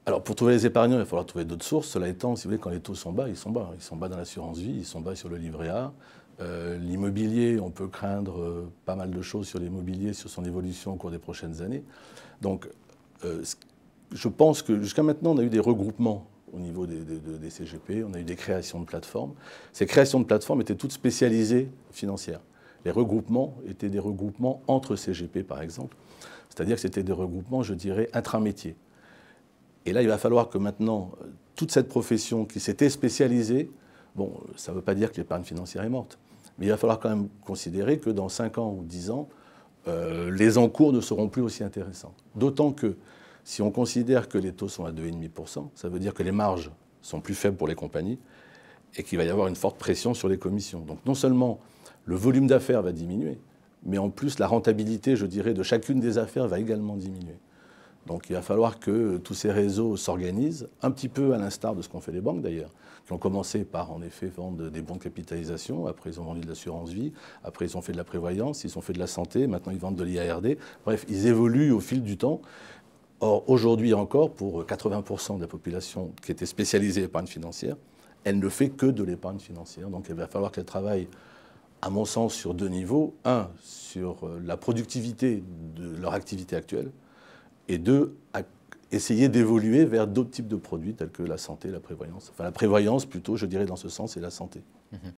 Alors, pour trouver les épargnants, il va falloir trouver d'autres sources. Cela étant, si vous voulez, quand les taux sont bas, ils sont bas. Ils sont bas dans l'assurance vie, ils sont bas sur le livret A. L'immobilier, on peut craindre pas mal de choses sur l'immobilier, sur son évolution au cours des prochaines années. Donc, je pense que jusqu'à maintenant, on a eu des regroupements au niveau des CGP, on a eu des créations de plateformes. Ces créations de plateformes étaient toutes spécialisées financières. Les regroupements étaient des regroupements entre CGP, par exemple. C'est-à-dire que c'était des regroupements, je dirais, intramétiers. Et là, il va falloir que maintenant, toute cette profession qui s'était spécialisée, bon, ça ne veut pas dire que l'épargne financière est morte, mais il va falloir quand même considérer que dans 5 ans ou 10 ans, les encours ne seront plus aussi intéressants. D'autant que si on considère que les taux sont à 2,5%, ça veut dire que les marges sont plus faibles pour les compagnies et qu'il va y avoir une forte pression sur les commissions. Donc non seulement le volume d'affaires va diminuer, mais en plus la rentabilité, je dirais, de chacune des affaires va également diminuer. Donc il va falloir que tous ces réseaux s'organisent, un petit peu à l'instar de ce qu'ont fait les banques d'ailleurs, qui ont commencé par en effet vendre des bons de capitalisation, après ils ont vendu de l'assurance vie, après ils ont fait de la prévoyance, ils ont fait de la santé, maintenant ils vendent de l'IARD. Bref, ils évoluent au fil du temps. Or aujourd'hui encore, pour 80% de la population qui était spécialisée épargne financière, elle ne fait que de l'épargne financière. Donc il va falloir qu'elle travaille, à mon sens, sur 2 niveaux. Un, sur la productivité de leur activité actuelle, et 2, à essayer d'évoluer vers d'autres types de produits tels que la santé, la prévoyance. Enfin, la prévoyance plutôt, je dirais, dans ce sens, et la santé.